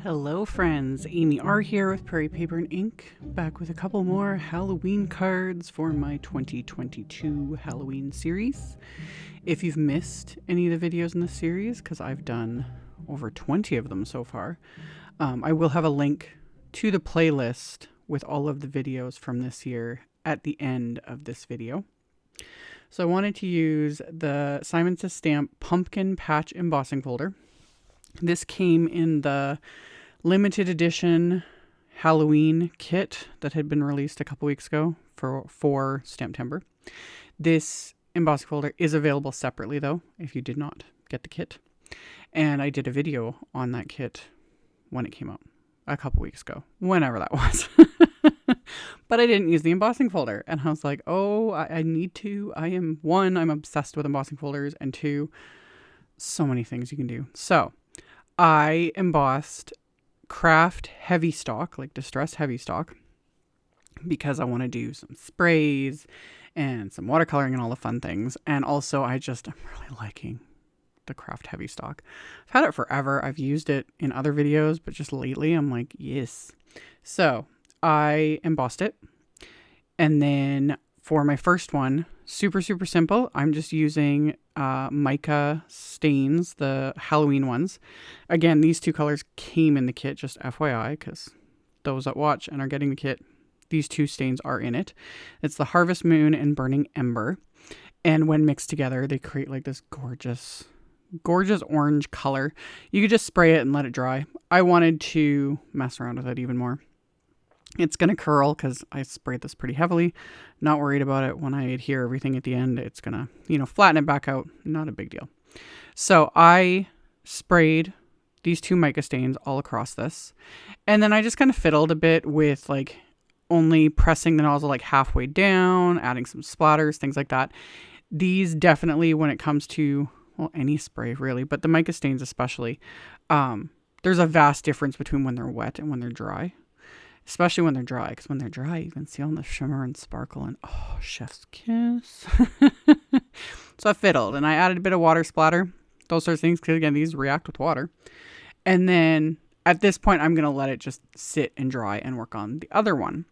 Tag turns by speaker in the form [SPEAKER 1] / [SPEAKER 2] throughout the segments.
[SPEAKER 1] Hello friends, AmyR here with Prairie Paper and Ink, back with a couple more Halloween cards for my 2022 Halloween series. If you've missed any of the videos in the series, because I've done over 20 of them so far, I will have a link to the playlist with all of the videos from this year at the end of this video. So I wanted to use the Simon Says Stamp Pumpkin Patch Embossing Folder. This came in the limited edition Halloween kit that had been released a couple weeks ago for Stamptember. This embossing folder is available separately though, if you did not get the kit. And I did a video on that kit when it came out a couple weeks ago, whenever that was. But I didn't use the embossing folder. And I was like, oh, I need to. I'm obsessed with embossing folders. And two, so many things you can do. So I embossed KRAFT HEAVYSTOCK, like distress HEAVYSTOCK, because I want to do some sprays and some watercoloring and all the fun things. And also I'm really liking the KRAFT HEAVYSTOCK. I've had it forever. I've used it in other videos, but just lately I'm like, yes. So I embossed it. And then for my first one, super simple. I'm just using Mica stains, the Halloween ones. Again, these two colors came in the kit, just FYI, because those that watch and are getting the kit, these two stains are in it. It's the Harvest Moon and Burning Ember. And when mixed together, they create like this gorgeous orange color. You could just spray it and let it dry. I wanted to mess around with it even more. It's going to curl because I sprayed this pretty heavily. Not worried about it. When I adhere everything at the end, it's going to, flatten it back out. Not a big deal. So I sprayed these two mica stains all across this. And then I just kind of fiddled a bit with like only pressing the nozzle like halfway down, adding some splatters, things like that. These definitely, when it comes to, well, any spray really, but the mica stains especially, there's a vast difference between when they're wet and when they're dry. Especially when they're dry, because when they're dry, you can see all the shimmer and sparkle and, oh, chef's kiss. So I fiddled and I added a bit of water splatter, those sorts of things, because again, these react with water. And then at this point, I'm going to let it just sit and dry and work on the other one.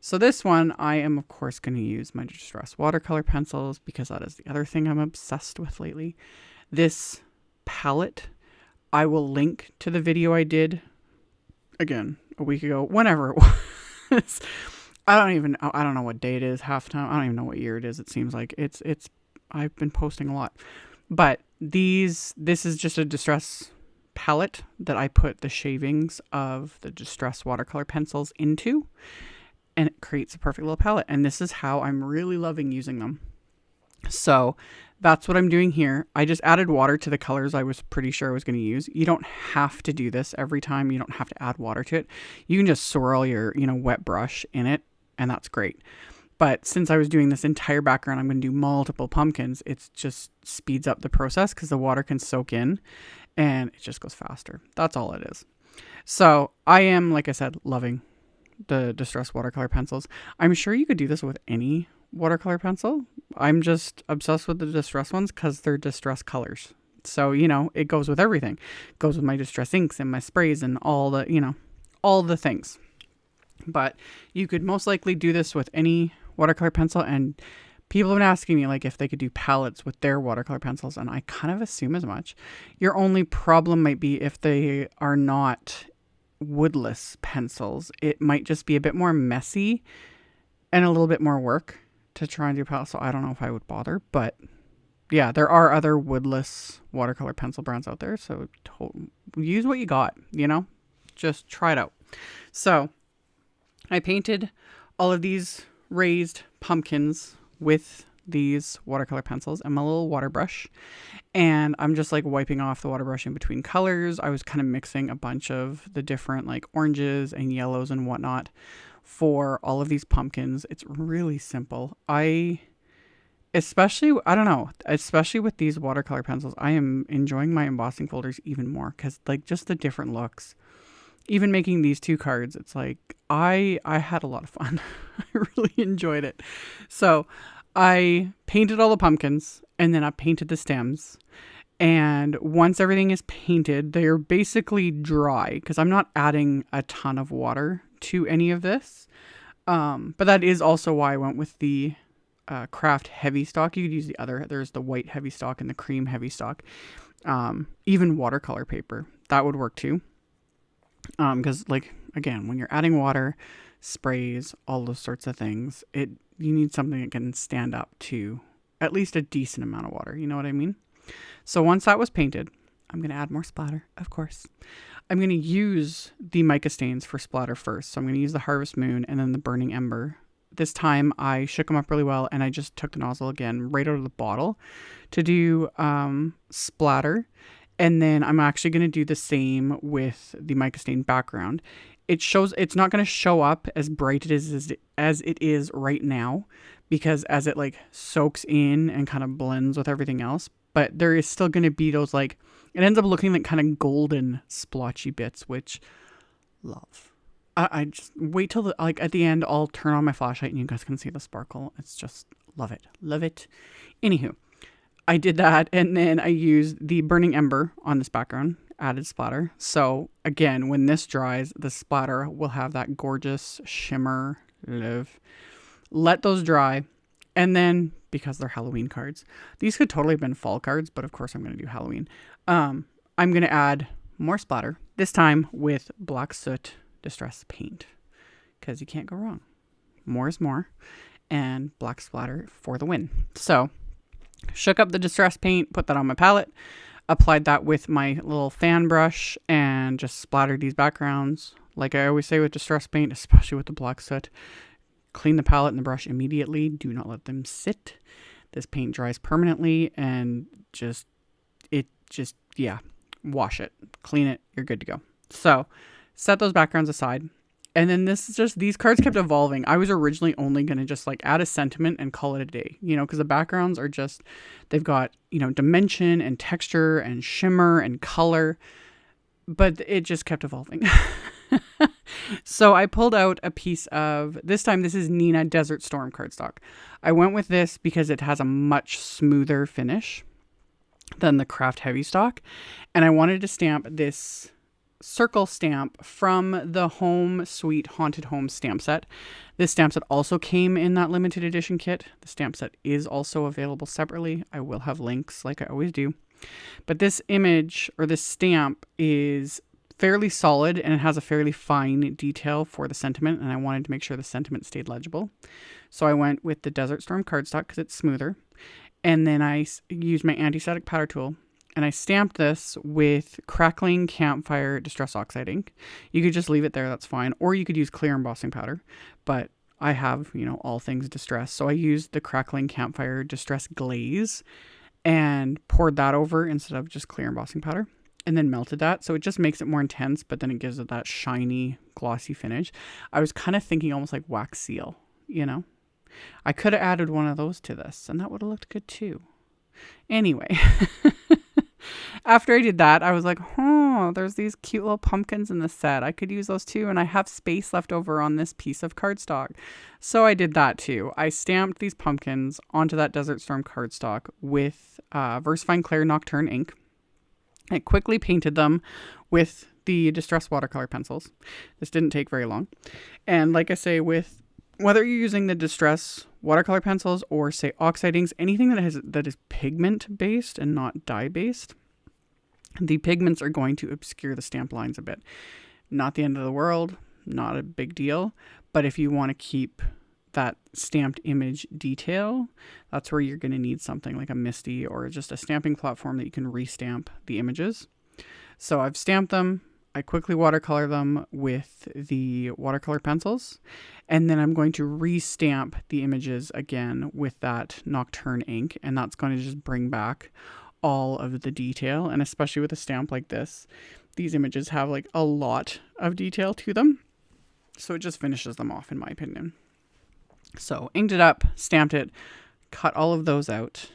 [SPEAKER 1] So this one, I am, of course, going to use my Distress watercolor pencils because that is the other thing I'm obsessed with lately. This palette, I will link to the video I did, again, a week ago, whenever it was. I don't know what day it is half time. I don't even know what year it is. It seems like I've been posting a lot, but this is just a distress palette that I put the shavings of the distress watercolor pencils into, and it creates a perfect little palette. And this is how I'm really loving using them. So that's what I'm doing here. I just added water to the colors I was pretty sure I was going to use. You don't have to do this every time. You don't have to add water to it. You can just swirl your, wet brush in it, and that's great. But since I was doing this entire background, I'm going to do multiple pumpkins. It just speeds up the process because the water can soak in and it just goes faster. That's all it is. So I am, like I said, loving the Distress watercolor pencils. I'm sure you could do this with any watercolor pencil. I'm just obsessed with the distress ones because they're distress colors. So, it goes with everything. It goes with my distress inks and my sprays and all the things. But you could most likely do this with any watercolor pencil. And people have been asking me like if they could do palettes with their watercolor pencils. And I kind of assume as much. Your only problem might be if they are not woodless pencils. It might just be a bit more messy and a little bit more work to try and do palette. So I don't know if I would bother, but yeah, there are other woodless watercolor pencil brands out there. So use what you got, just try it out. So I painted all of these raised pumpkins with these watercolor pencils and my little water brush. And I'm just like wiping off the water brush in between colors. I was kind of mixing a bunch of the different like oranges and yellows and whatnot for all of these pumpkins. It's really simple. Especially with these watercolor pencils, I am enjoying my embossing folders even more because like just the different looks. Even making these two cards, it's like I had a lot of fun. I really enjoyed it. So I painted all the pumpkins and then I painted the stems And once everything is painted, they're basically dry because I'm not adding a ton of water to any of this. But that is also why I went with the KRAFT HEAVYSTOCK. You could use the other. There's the white HEAVYSTOCK and the cream HEAVYSTOCK. Even watercolor paper, that would work too. Because like, again, when you're adding water, sprays, all those sorts of things, you need something that can stand up to at least a decent amount of water. You know what I mean? So once that was painted, I'm going to add more splatter, of course. I'm going to use the mica stains for splatter first. So I'm going to use the Harvest Moon and then the Burning Ember. This time I shook them up really well and I just took the nozzle again right out of the bottle to do splatter. And then I'm actually going to do the same with the mica stain background. It's not going to show up as bright as it is right now because as it like soaks in and kind of blends with everything else. But there is still going to be those like, it ends up looking like kind of golden splotchy bits, which love. I just wait till at the end, I'll turn on my flashlight and you guys can see the sparkle. It's just love it. Love it. Anywho, I did that and then I used the Burning Ember on this background, added splatter. So again, when this dries, the splatter will have that gorgeous shimmer. Love. Let those dry. And then, because they're Halloween cards, these could totally have been fall cards, but of course I'm going to do Halloween. I'm going to add more splatter, this time with Black Soot Distress Paint, because you can't go wrong. More is more, and black splatter for the win. So, shook up the Distress Paint, put that on my palette, applied that with my little fan brush, and just splattered these backgrounds. Like I always say with Distress Paint, especially with the Black Soot, clean the palette and the brush immediately. Do not let them sit. This paint dries permanently and wash it, clean it. You're good to go. So set those backgrounds aside. And then these cards kept evolving. I was originally only going to just like add a sentiment and call it a day, because the backgrounds are they've got, dimension and texture and shimmer and color, but it just kept evolving. So I pulled out a piece of, this time this is Nina Desert Storm cardstock. I went with this because it has a much smoother finish than the KRAFT HEAVYSTOCK. And I wanted to stamp this circle stamp from the Home Sweet Haunted Home stamp set. This stamp set also came in that limited edition kit. The stamp set is also available separately. I will have links like I always do. But this image or this stamp is fairly solid and it has a fairly fine detail for the sentiment, and I wanted to make sure the sentiment stayed legible. So I went with the Desert Storm cardstock because it's smoother, and then I used my anti-static powder tool and I stamped this with Crackling Campfire Distress Oxide ink. You could just leave it there, that's fine, or you could use clear embossing powder, but I have, all things distress, so I used the Crackling Campfire Distress Glaze and poured that over instead of just clear embossing powder. And then melted that. So it just makes it more intense, but then it gives it that shiny, glossy finish. I was kind of thinking almost like wax seal, I could have added one of those to this and that would have looked good too. Anyway, after I did that, I was like, there's these cute little pumpkins in the set. I could use those too. And I have space left over on this piece of cardstock. So I did that too. I stamped these pumpkins onto that Desert Storm cardstock with VersaFine Clair Nocturne ink. I quickly painted them with the Distress watercolor pencils. This didn't take very long. And like I say, with whether you're using the Distress watercolor pencils or say oxide inks, anything that is pigment based and not dye based, the pigments are going to obscure the stamp lines a bit. Not the end of the world, not a big deal. But if you want to keep that stamped image detail, that's where you're going to need something like a Misty or just a stamping platform that you can restamp the images. So I've stamped them. I quickly watercolor them with the watercolor pencils, and then I'm going to restamp the images again with that Nocturne ink, and that's going to just bring back all of the detail. And especially with a stamp like this, these images have like a lot of detail to them, so it just finishes them off in my opinion. So inked it up, stamped it, cut all of those out,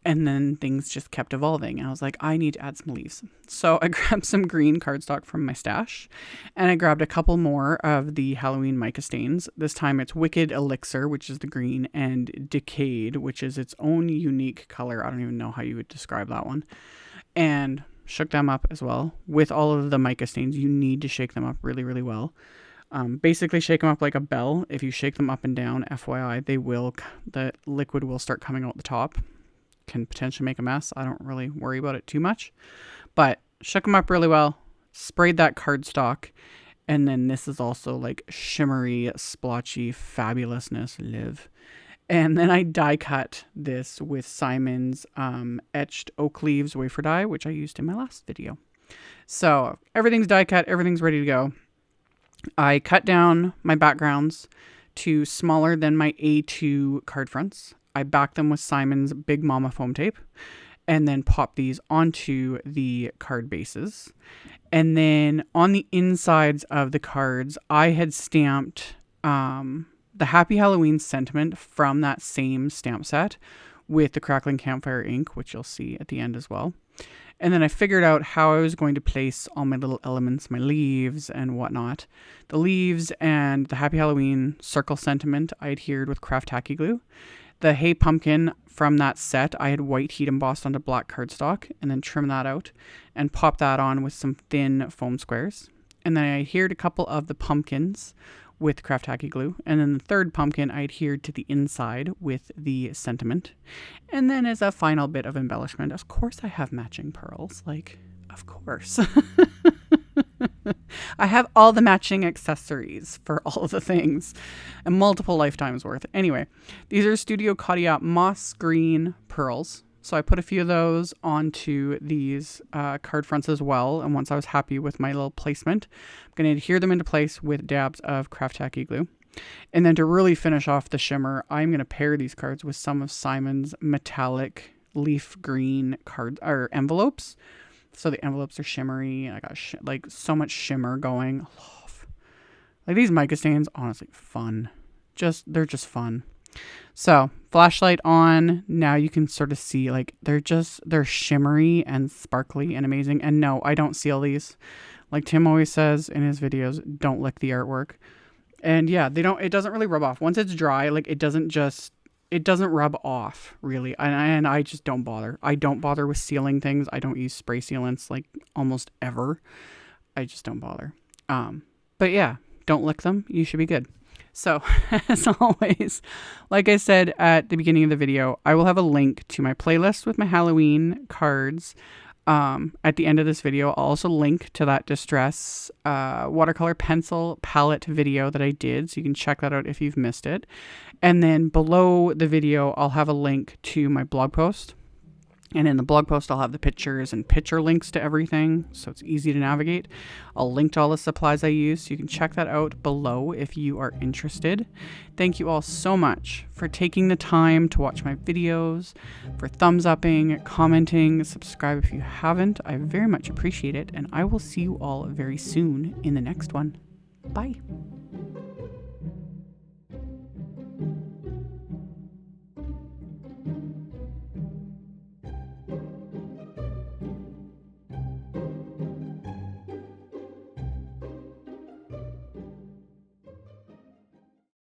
[SPEAKER 1] And then things just kept evolving. And I was like, I need to add some leaves. So I grabbed some green cardstock from my stash, and I grabbed a couple more of the Halloween mica stains. This time it's Wicked Elixir, which is the green, and Decayed, which is its own unique color. I don't even know how you would describe that one. And shook them up as well. With all of the mica stains, you need to shake them up really, really well. Basically shake them up like a bell. If you shake them up and down, FYI, the liquid will start coming out the top. Can potentially make a mess. I don't really worry about it too much, but shook them up really well, sprayed that cardstock, and then this is also like shimmery, splotchy fabulousness live. And then I die cut this with Simon's etched oak leaves wafer die, which I used in my last video. So everything's die cut, everything's ready to go. I cut down my backgrounds to smaller than my A2 card fronts. I back them with Simon's Big Mama foam tape, and then pop these onto the card bases. And then on the insides of the cards, I had stamped the Happy Halloween sentiment from that same stamp set with the Crackling Campfire ink, which you'll see at the end as well. And then I figured out how I was going to place all my little elements, my leaves and whatnot. The leaves and the Happy Halloween circle sentiment I adhered with KRAFT tacky glue. The Hey Pumpkin from that set, I had white heat embossed onto black cardstock, and then trim that out and pop that on with some thin foam squares. And then I adhered a couple of the pumpkins with KRAFT tacky glue. And then the third pumpkin I adhered to the inside with the sentiment. And then as a final bit of embellishment, of course I have matching pearls. Like, of course. I have all the matching accessories for all of the things and multiple lifetimes worth. Anyway, these are Studio Claudia moss green pearls. So I put a few of those onto these card fronts as well. And once I was happy with my little placement, I'm going to adhere them into place with dabs of KRAFT tacky glue. And then to really finish off the shimmer, I'm going to pair these cards with some of Simon's metallic leaf green card or envelopes. So the envelopes are shimmery. I got like so much shimmer going. Love. Like these mica stains, honestly, fun. They're just fun. So flashlight on. Now you can sort of see like they're shimmery and sparkly and amazing. And no, I don't seal these. Like Tim always says in his videos, don't lick the artwork. And yeah, it doesn't really rub off. Once it's dry, like it doesn't rub off really. And I just don't bother. I don't bother with sealing things. I don't use spray sealants like almost ever. I just don't bother. But yeah, don't lick them. You should be good. So as always, like I said at the beginning of the video, I will have a link to my playlist with my Halloween cards. At the end of this video, I'll also link to that Distress watercolor pencil palette video that I did, so you can check that out if you've missed it. And then below the video, I'll have a link to my blog post. And in the blog post, I'll have the pictures and picture links to everything, so it's easy to navigate. I'll link to all the supplies I use, so you can check that out below if you are interested. Thank you all so much for taking the time to watch my videos, for thumbs upping, commenting, subscribe if you haven't. I very much appreciate it, and I will see you all very soon in the next one. Bye.